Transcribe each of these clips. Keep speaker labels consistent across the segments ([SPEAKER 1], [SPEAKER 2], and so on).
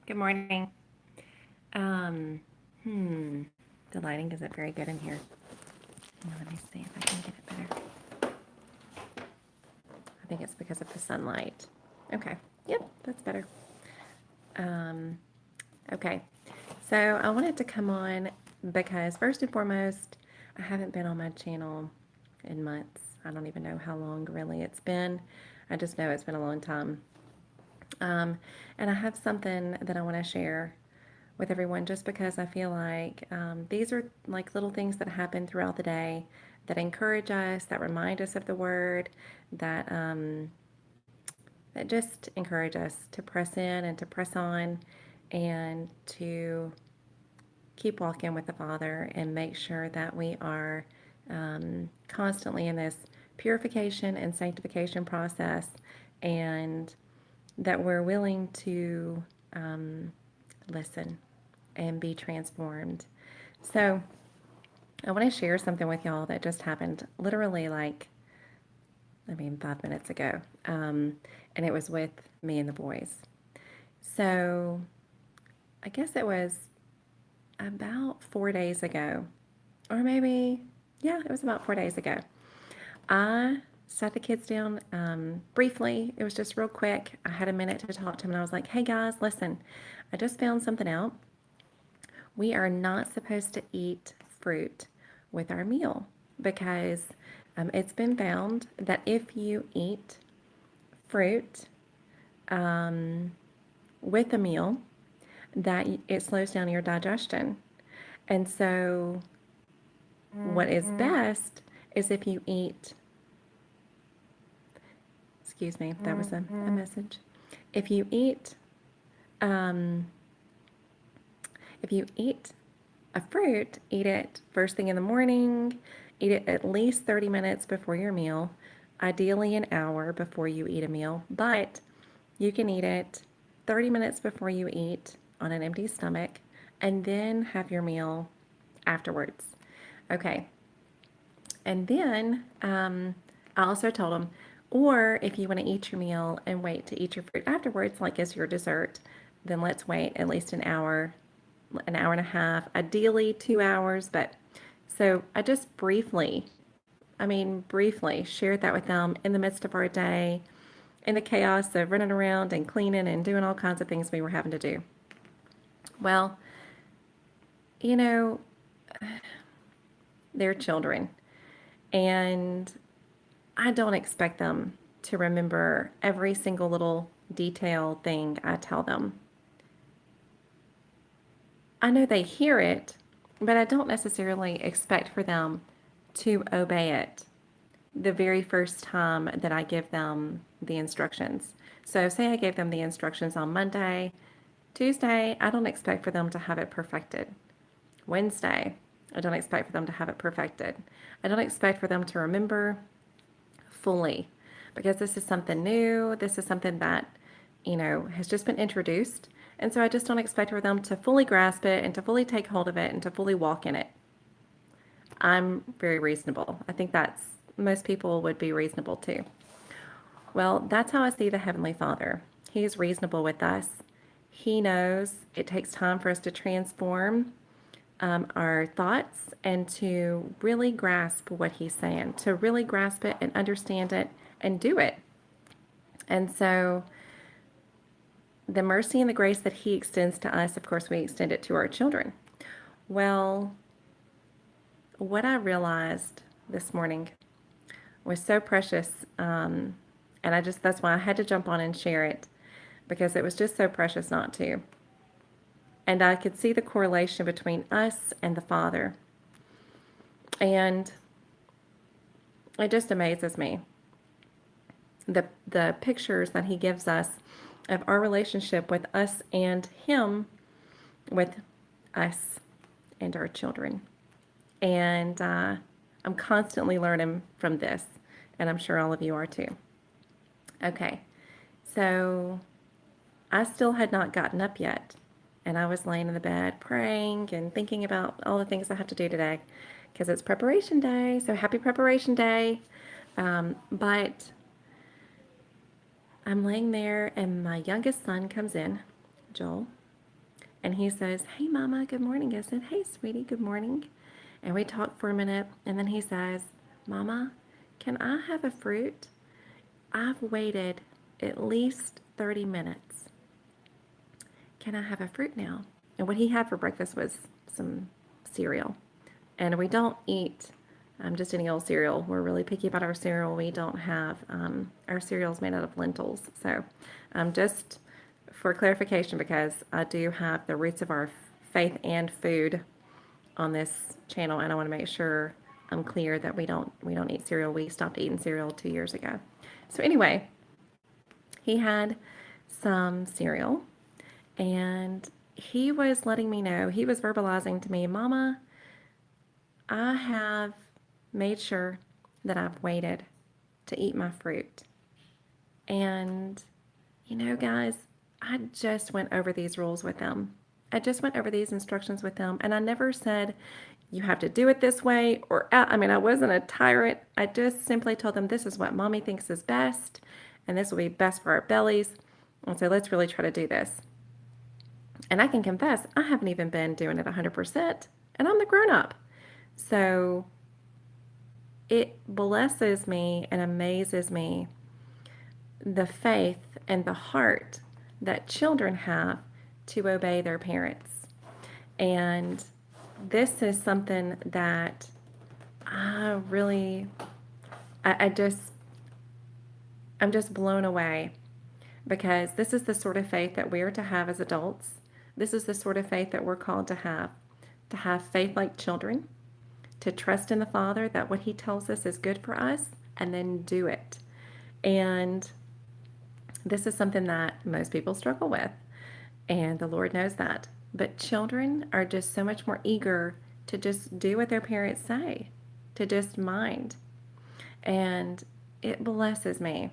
[SPEAKER 1] Good morning. Um, hmm, the lighting isn't very good in here. Let me see if I can get it better. I think it's because of the sunlight. Okay, yep, that's better. Um, okay, so I wanted to come on because first and foremost, I haven't been on my channel in months. I don't even know how long really it's been. I just know it's been a long time. Um, and I have something that I want to share with everyone just because I feel like these are like little things that happen throughout the day that encourage us, that remind us of the word, that that just encourage us to press in and to press on and to keep walking with the Father and make sure that we are constantly in this purification and sanctification process and that we're willing to listen and be transformed. So, I want to share something with y'all that just happened literally 5 minutes ago. And it was with me and the boys. So, I guess it was about 4 days ago, or maybe, yeah, it was about 4 days ago. I sat the kids down briefly. It was just real quick. I had a minute to talk to them, and I was like, hey guys, listen, I just found something out. We are not supposed to eat fruit with our meal because it's been found that if you eat fruit with a meal, that it slows down your digestion. And so, what is best is if you eat, excuse me, that was a message. If you eat, um, if you eat a fruit, eat it first thing in the morning, eat it at least 30 minutes before your meal, ideally an hour before you eat a meal, but you can eat it 30 minutes before you eat on an empty stomach and then have your meal afterwards. Okay. And then I also told them, or if you want to eat your meal and wait to eat your fruit afterwards, like as your dessert, then let's wait at least an hour and a half, ideally 2 hours. But so I just briefly shared that with them in the midst of our day, in the chaos of running around and cleaning and doing all kinds of things we were having to do. Well, you know, they're children, and I don't expect them to remember every single little detail thing I tell them. I know they hear it, but I don't necessarily expect for them to obey it the very first time that I give them the instructions. So, say I gave them the instructions on Monday, Tuesday, I don't expect for them to have it perfected. Wednesday, I don't expect for them to have it perfected. I don't expect for them to remember fully because this is something new. This is something that, has just been introduced. And so I just don't expect for them to fully grasp it and to fully take hold of it and to fully walk in it. I'm very reasonable. I think that's most people would be reasonable too. Well, that's how I see the Heavenly Father. He's reasonable with us. He knows it takes time for us to transform our thoughts and to really grasp what He's saying, to really grasp it and understand it and do it. And so, the mercy and the grace that He extends to us, of course, we extend it to our children. Well, what I realized this morning was so precious. And that's why I had to jump on and share it because it was just so precious not to. And I could see the correlation between us and the Father. And it just amazes me. The pictures that He gives us of our relationship with us and Him, with us and our children. And I'm constantly learning from this, and I'm sure all of you are too. Okay, so I still had not gotten up yet, and I was laying in the bed praying and thinking about all the things I have to do today because it's preparation day. So happy preparation day. But I'm laying there, and my youngest son comes in, Joel, And he says, "Hey, Mama, good morning." I said, "Hey, sweetie, good morning." And we talked for a minute. And then he says, "Mama, can I have a fruit? I've waited at least 30 minutes. Can I have a fruit now?" And what he had for breakfast was some cereal. And we don't eat just any old cereal. We're really picky about our cereal. We don't have our cereals made out of lentils. So, just for clarification, because I do have the roots of our faith and food on this channel, and I want to make sure I'm clear that we don't eat cereal. We stopped eating cereal 2 years ago. So anyway, he had some cereal, and he was letting me know, he was verbalizing to me, "Mama, I have made sure that I've waited to eat my fruit." And, guys, I just went over these rules with them. I just went over these instructions with them, and I never said, "You have to do it this way," or, I wasn't a tyrant. I just simply told them, "This is what Mommy thinks is best, and this will be best for our bellies. And so let's really try to do this." And I can confess, I haven't even been doing it 100%, and I'm the grown up. So it blesses me and amazes me the faith and the heart that children have to obey their parents. And this is something that I really, I just, I'm just blown away, because this is the sort of faith that we're to have as adults. This is the sort of faith that we're called to have faith like children, to trust in the Father that what He tells us is good for us, and then do it. And this is something that most people struggle with, and the Lord knows that. But children are just so much more eager to just do what their parents say, to just mind. And it blesses me.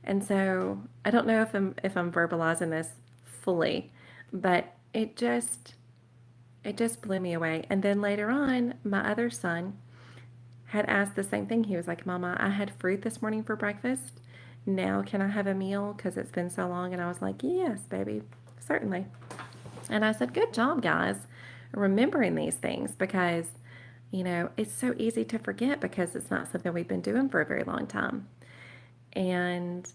[SPEAKER 1] And so I don't know if I'm verbalizing this fully, but it just blew me away. And then later on, my other son had asked the same thing. He was like, "Mama, I had fruit this morning for breakfast. Now can I have a meal? Because it's been so long." And I was like, "Yes, baby, certainly." And I said, "Good job, guys, remembering these things, because, it's so easy to forget because it's not something we've been doing for a very long time." And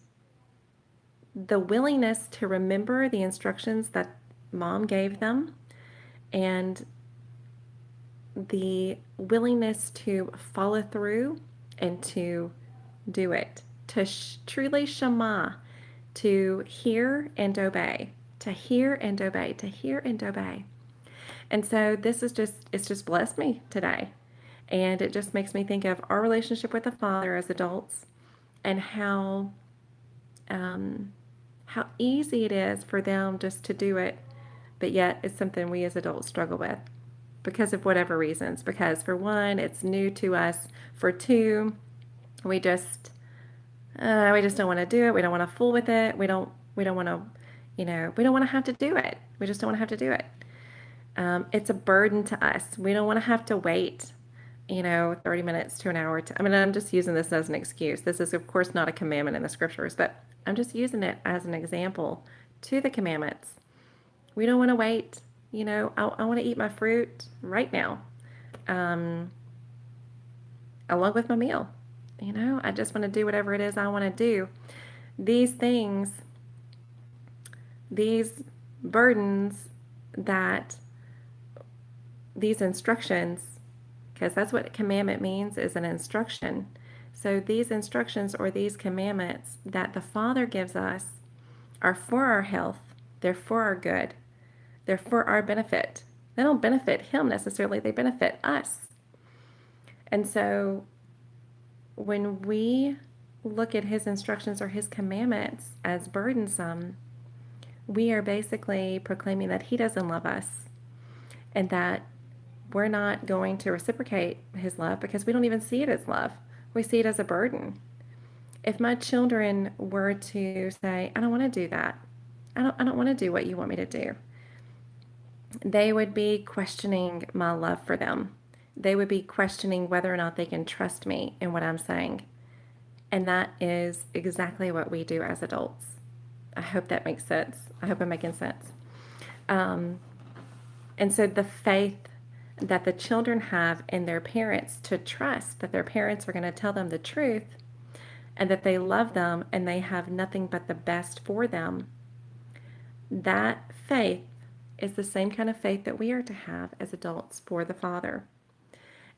[SPEAKER 1] the willingness to remember the instructions that Mom gave them, and the willingness to follow through and to do it, to truly shema, to hear and obey, to hear and obey, to hear and obey. And so it's just blessed me today. And it just makes me think of our relationship with the Father as adults, and how easy it is for them just to do it, but yet it's something we as adults struggle with because of whatever reasons. Because for one, it's new to us. For two, we just don't want to do it. We don't want to fool with it. We don't want to, we don't want to have to do it. We just don't want to have to do it. It's a burden to us. We don't want to have to wait, 30 minutes to an hour. I'm just using this as an excuse. This is, of course, not a commandment in the scriptures, but I'm just using it as an example to the commandments. We don't want to wait. I want to eat my fruit right now, along with my meal. I just want to do whatever it is I want to do. These things, these burdens, these instructions, because that's what commandment means, is an instruction. So these instructions, or these commandments that the Father gives us, are for our health. They're for our good. They're for our benefit. They don't benefit Him necessarily. They benefit us. And so when we look at His instructions or His commandments as burdensome, we are basically proclaiming that He doesn't love us, and that we're not going to reciprocate His love because we don't even see it as love. We see it as a burden. If my children were to say, "I don't want to do that. I don't want to do what you want me to do," they would be questioning my love for them. They would be questioning whether or not they can trust me in what I'm saying. And that is exactly what we do as adults. I hope that makes sense. I hope I'm making sense. And so the faith that the children have in their parents, to trust that their parents are going to tell them the truth and that they love them and they have nothing but the best for them, that faith is the same kind of faith that we are to have as adults for the Father.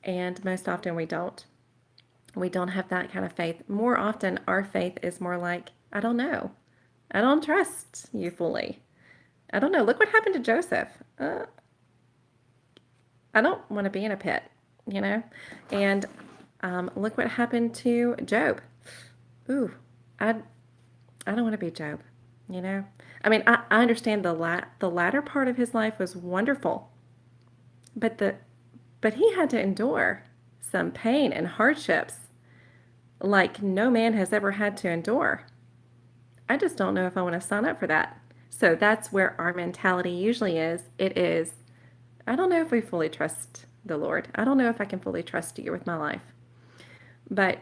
[SPEAKER 1] And most often we don't. We don't have that kind of faith. More often, our faith is more like, I don't know. I don't trust you fully. I don't know. Look what happened to Joseph. I don't want to be in a pit, you know? And look what happened to Job. Ooh, I don't want to be Job, you know? I mean, I understand the latter part of his life was wonderful, but he had to endure some pain and hardships like no man has ever had to endure. I just don't know if I want to sign up for that. So that's where our mentality usually is. It is, I don't know if we fully trust the Lord. I don't know if I can fully trust you with my life. But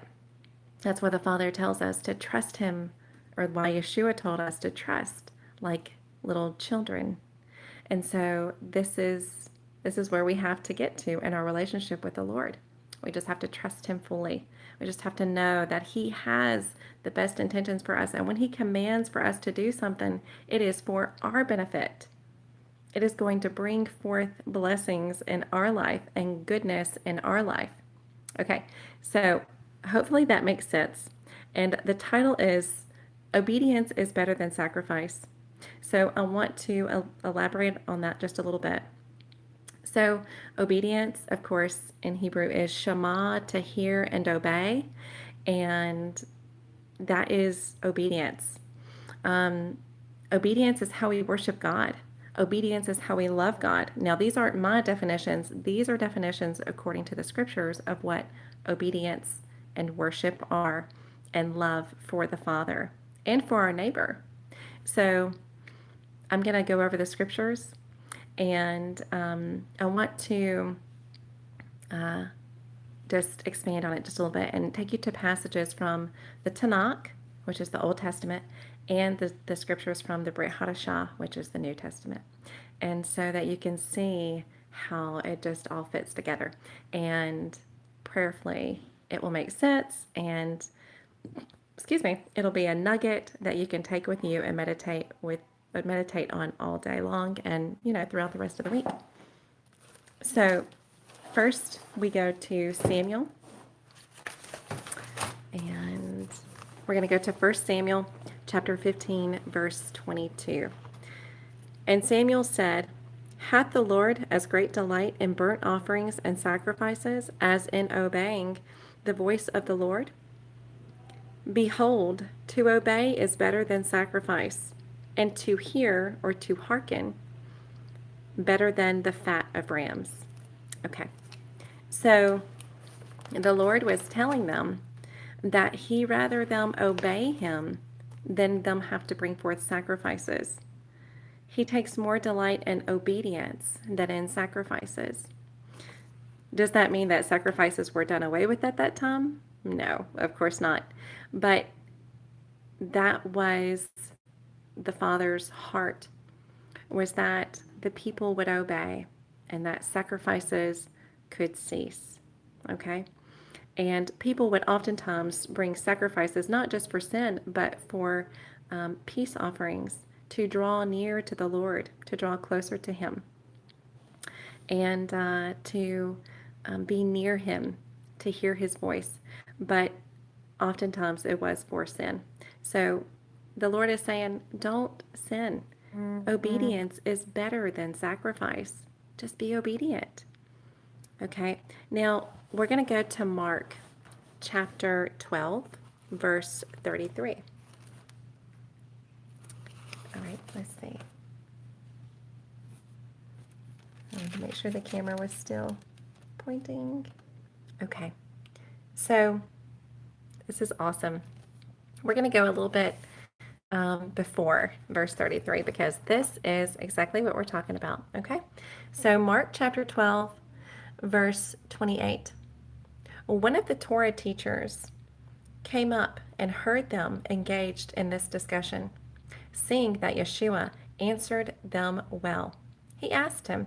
[SPEAKER 1] that's why the Father tells us to trust him, or why Yeshua told us to trust like little children. And so this is where we have to get to in our relationship with the Lord. We just have to trust him fully. We just have to know that he has the best intentions for us. And when he commands for us to do something, it is for our benefit. It is going to bring forth blessings in our life and goodness in our life. Okay, so hopefully that makes sense. And the title is Obedience is Better Than Sacrifice. So I want to elaborate on that just a little bit. So obedience, of course, in Hebrew is shema, to hear and obey, and that is obedience. Obedience is how we worship God. Obedience is how we love God. Now, these aren't my definitions. These are definitions according to the scriptures of what obedience and worship are, and love for the Father and for our neighbor. So I'm going to go over the scriptures, and I want to just expand on it just a little bit and take you to passages from the Tanakh, which is the Old Testament, and the scriptures from the Brit Hadashah, which is the New Testament. And so that you can see how it just all fits together. And prayerfully, it will make sense, and it'll be a nugget that you can take with you and meditate on all day long, and throughout the rest of the week. So first we go to Samuel, and we're going to go to 1 Samuel chapter 15 verse 22. And Samuel said, "Hath the Lord as great delight in burnt offerings and sacrifices as in obeying the voice of the Lord? Behold, to obey is better than sacrifice, and to hear, or to hearken, better than the fat of rams." Okay, so the Lord was telling them that he rather them obey him than them have to bring forth sacrifices. He takes more delight in obedience than in sacrifices. Does that mean that sacrifices were done away with at that time? No, of course not. But that was the Father's heart, was that the people would obey and that sacrifices could cease. Okay? And people would oftentimes bring sacrifices not just for sin, but for peace offerings, to draw near to the Lord, to draw closer to him, and to be near him, to hear his voice. But oftentimes it was for sin. So the Lord is saying, don't sin. Obedience is better than sacrifice. Just be obedient. Okay, now we're going to go to Mark chapter 12, verse 33. All right, let's see. I wanted to make sure the camera was still pointing. Okay, so this is awesome. We're going to go a little bit before verse 33, because this is exactly what we're talking about. Okay, so Mark chapter 12, verse 28. One of the Torah teachers came up and heard them engaged in this discussion, seeing that Yeshua answered them well. He asked him,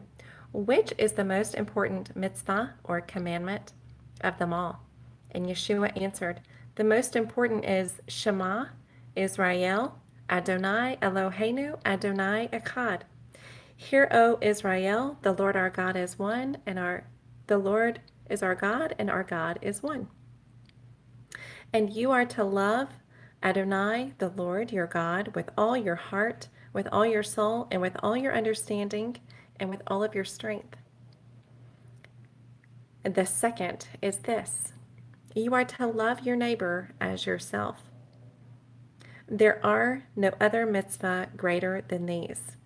[SPEAKER 1] which is the most important mitzvah or commandment of them all? And Yeshua answered, the most important is Shema Israel, Adonai Eloheinu, Adonai Echad. Hear, O Israel, the Lord our God is one, and the Lord is our God, and our God is one. And you are to love Adonai, the Lord your God, with all your heart, with all your soul, and with all your understanding, and with all of your strength. And the second is this: you are to love your neighbor as yourself. There are no other mitzvah greater than these.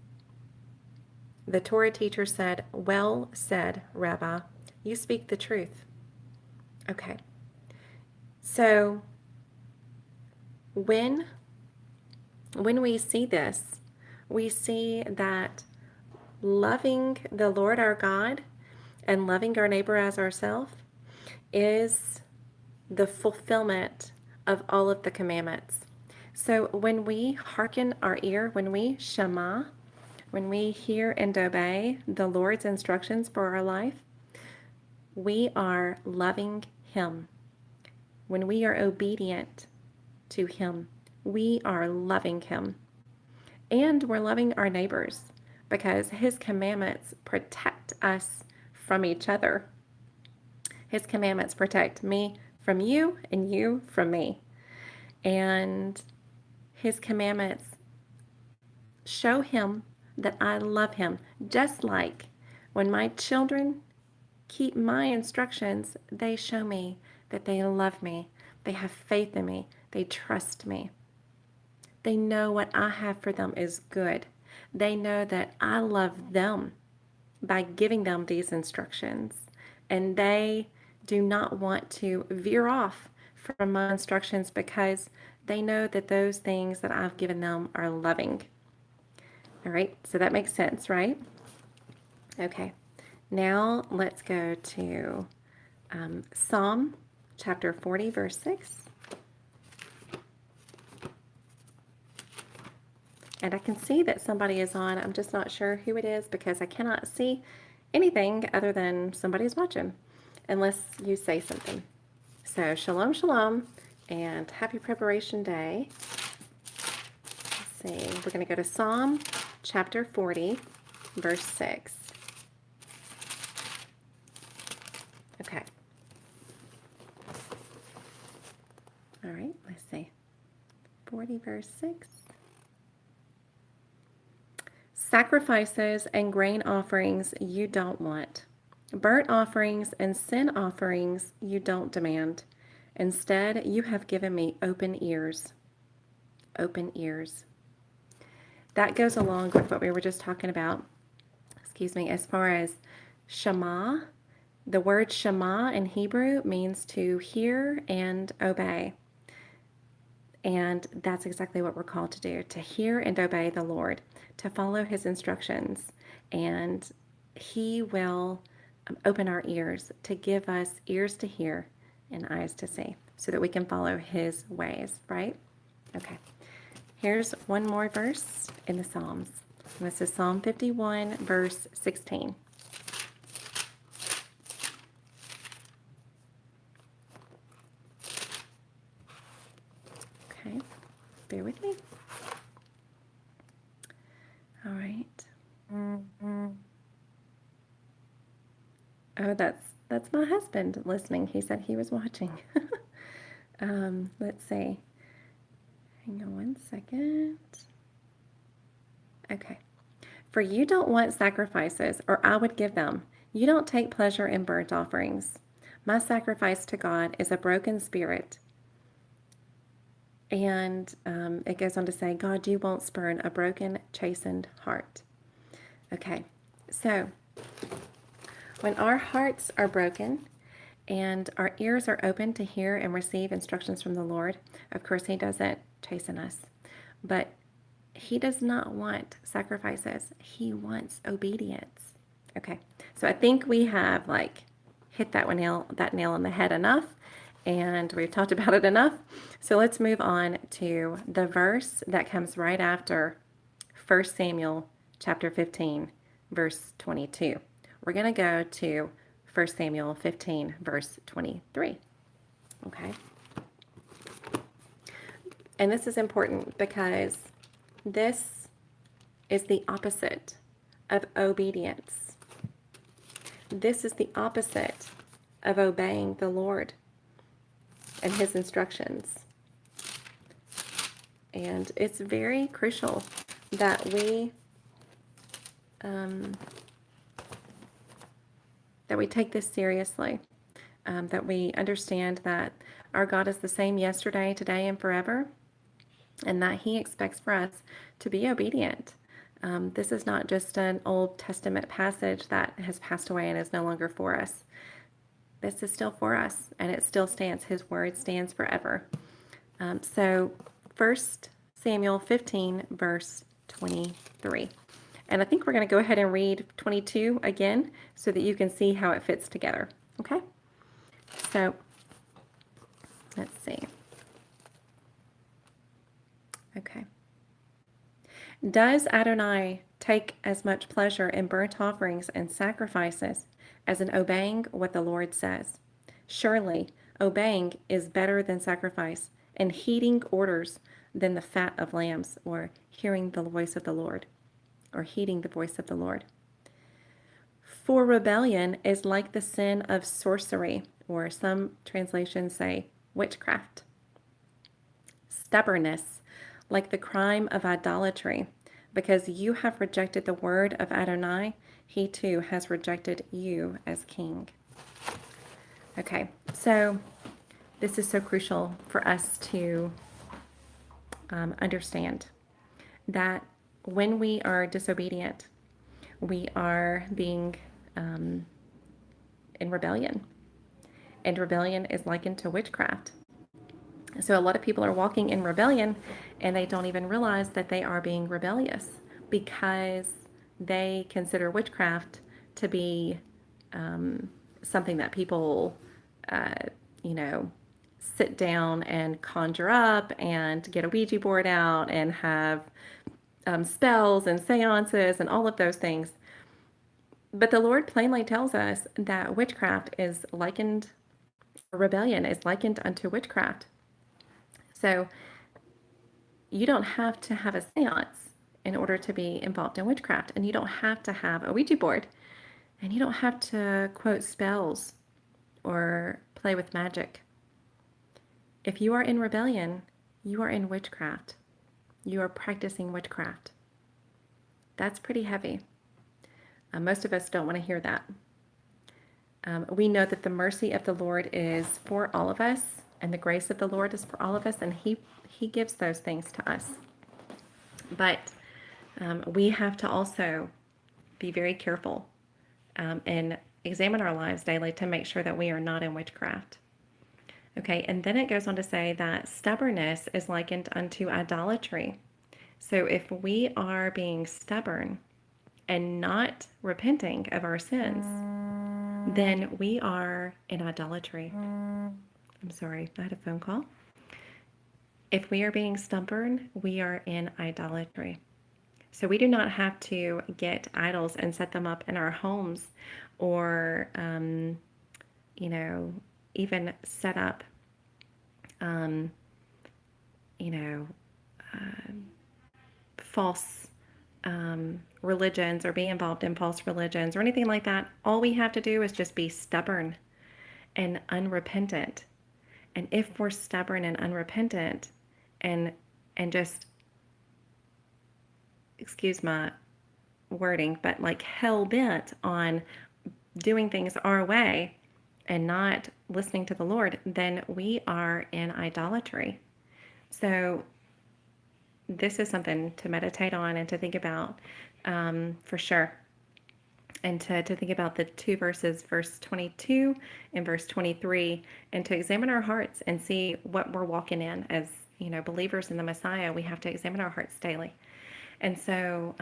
[SPEAKER 1] The Torah teacher said, well said, Rabbi, you speak the truth. Okay. So when we see this, we see that loving the Lord our God and loving our neighbor as ourselves is the fulfillment of all of the commandments. So when we hearken our ear, when we shema, when we hear and obey the Lord's instructions for our life, we are loving Him. When we are obedient to Him, we are loving Him. And we're loving our neighbors because His commandments protect us from each other. His commandments protect me from you and you from me. And His commandments show Him that I love Him, just like when my children keep my instructions, they show me that they love me, they have faith in me, they trust me. They know what I have for them is good. They know that I love them by giving them these instructions, and they do not want to veer off from my instructions because they know that those things that I've given them are loving. All right, so that makes sense, right? Okay, now let's go to Psalm chapter 40, verse 6. And I can see that somebody is on. I'm just not sure who it is because I cannot see anything other than somebody's watching, unless you say something. So shalom, shalom, and happy preparation day. Let's see, we're going to go to Psalm chapter 40, verse 6. Okay. All right, let's see. 40, verse 6. Sacrifices and grain offerings you don't want. Burnt offerings and sin offerings you don't demand. Instead, you have given me open ears. Open ears. That goes along with what we were just talking about, as far as Shema. The word Shema in Hebrew means to hear and obey. And that's exactly what we're called to do, to hear and obey the Lord, to follow His instructions. And He will open our ears to give us ears to hear and eyes to see so that we can follow His ways, right? Okay. Here's one more verse in the Psalms. This is Psalm 51, verse 16. Okay, bear with me. All right. Oh, that's my husband listening. He said he was watching. Let's see. Hang on one second. Okay. For you don't want sacrifices, or I would give them. You don't take pleasure in burnt offerings. My sacrifice to God is a broken spirit. And it goes on to say, God, you won't spurn a broken, chastened heart. Okay, so when our hearts are broken and our ears are open to hear and receive instructions from the Lord, of course, He doesn't chasten us, but He does not want sacrifices. He wants obedience. Okay, so I think we have hit that nail on the head enough, and we've talked about it enough. So let's move on to the verse that comes right after 1 Samuel chapter 15, verse 22. we're going to go to 1 Samuel 15, verse 23. Okay? And this is important because this is the opposite of obedience. This is the opposite of obeying the Lord and his instructions. And it's very crucial that we take this seriously, that we understand that our God is the same yesterday, today, and forever, and that he expects for us to be obedient. This is not just an Old Testament passage that has passed away and is no longer for us. This is still for us, and it still stands. His word stands forever. So 1 Samuel 15, verse 23. And I think we're going to go ahead and read 22 again so that you can see how it fits together. Okay? So, let's see. Okay. Does Adonai take as much pleasure in burnt offerings and sacrifices as in obeying what the Lord says? Surely, obeying is better than sacrifice, and heeding orders than the fat of lambs, or hearing the voice of the Lord, or heeding the voice of the Lord. For rebellion is like the sin of sorcery, or some translations say witchcraft. Stubbornness, like the crime of idolatry. Because you have rejected the word of Adonai, he too has rejected you as king. Okay, so this is so crucial for us to understand that when we are disobedient, we are being in rebellion. And rebellion is likened to witchcraft. So a lot of people are walking in rebellion and they don't even realize that they are being rebellious because they consider witchcraft to be something that people, sit down and conjure up and get a Ouija board out and have spells and seances and all of those things. But the Lord plainly tells us that witchcraft is likened, rebellion is likened unto witchcraft. So you don't have to have a seance in order to be involved in witchcraft, and you don't have to have a Ouija board, and you don't have to quote spells or play with magic. If you are in rebellion, you are in witchcraft. You are practicing witchcraft. That's pretty heavy. Most of us don't want to hear that. We know that the mercy of the Lord is for all of us, and the grace of the Lord is for all of us, and He gives those things to us. But we have to also be very careful and examine our lives daily to make sure that we are not in witchcraft. Okay, and then it goes on to say that stubbornness is likened unto idolatry. So if we are being stubborn and not repenting of our sins, then we are in idolatry. I'm sorry, I had a phone call. If we are being stubborn, we are in idolatry. So we do not have to get idols and set them up in our homes or, even set up, false religions or be involved in false religions or anything like that. All we have to do is just be stubborn and unrepentant. And if we're stubborn and unrepentant and just, excuse my wording, but like hell-bent on doing things our way and not listening to the Lord, then we are in idolatry. So this is something to meditate on and to think about for sure. And to think about the two verses, verse 22 and verse 23, and to examine our hearts and see what we're walking in. As believers in the Messiah, we have to examine our hearts daily. And so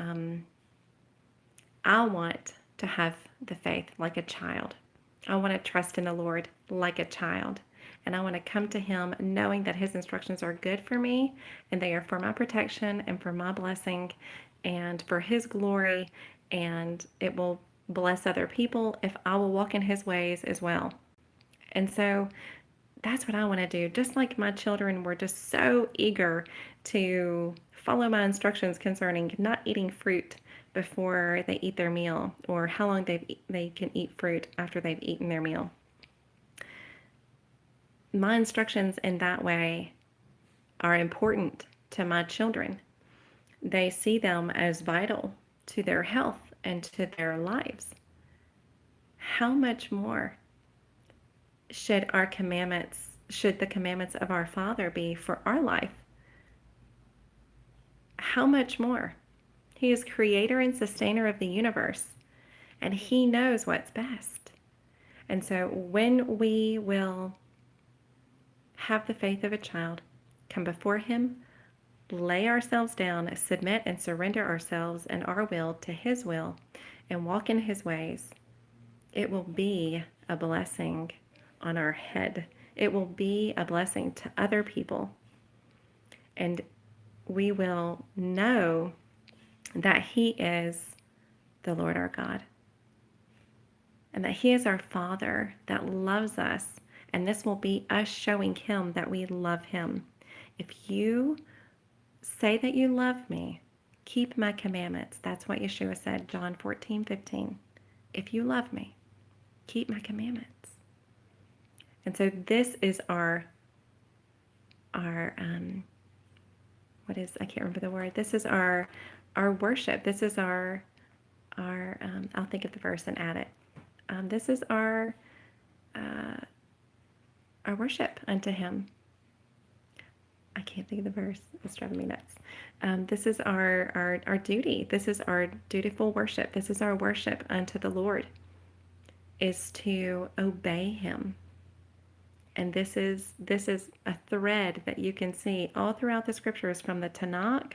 [SPEAKER 1] I want to have the faith like a child. I want to trust in the Lord like a child. And I want to come to Him knowing that His instructions are good for me and they are for my protection and for my blessing and for His glory. And it will bless other people if I will walk in his ways as well. And so that's what I want to do. Just like my children were just so eager to follow my instructions concerning not eating fruit before they eat their meal, or how long they can eat fruit after they've eaten their meal. My instructions in that way are important to my children. They see them as vital to their health and to their lives. How much more should the commandments of our Father be for our life? How much more? He is creator and sustainer of the universe, and he knows what's best. And so when we will have the faith of a child, come before him, lay ourselves down, submit and surrender ourselves and our will to his will, and walk in his ways, it will be a blessing on our head. It will be a blessing to other people. And we will know that he is the Lord our God, and that he is our Father that loves us. And this will be us showing him that we love him. If you say that you love me, keep my commandments. That's what Yeshua said, John 14:15. If you love me, keep my commandments. And so this is our I can't remember the word. This is our worship. This is our I'll think of the verse and add it. This is our worship unto him. I can't think of the verse. It's driving me nuts. This is our duty. This is our dutiful worship. This is our worship unto the Lord, is to obey him. And this is a thread that you can see all throughout the scriptures, from the Tanakh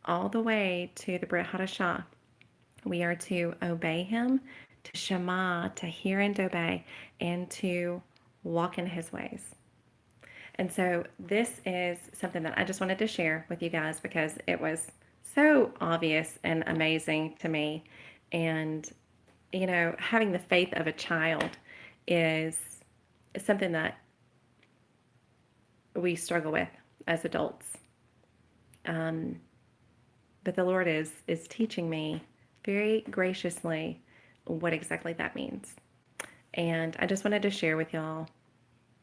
[SPEAKER 1] all the way to the Brit Hadashah. We are to obey him, to shema, to hear and obey, and to walk in his ways. And so this is something that I just wanted to share with you guys because it was so obvious and amazing to me. And, you know, having the faith of a child is something that we struggle with as adults. But the Lord is teaching me very graciously what exactly that means. And I just wanted to share with y'all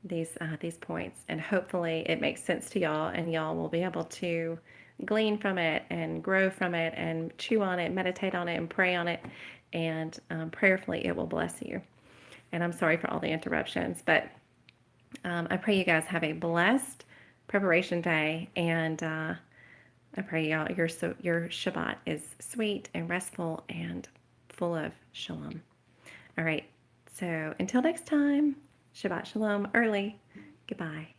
[SPEAKER 1] these points, and hopefully it makes sense to y'all, and y'all will be able to glean from it and grow from it and chew on it, meditate on it, and pray on it, and prayerfully it will bless you. And I'm sorry for all the interruptions, but I pray you guys have a blessed preparation day, and I pray y'all your Shabbat is sweet and restful and full of shalom. All right, so until next time, Shabbat shalom early. Goodbye.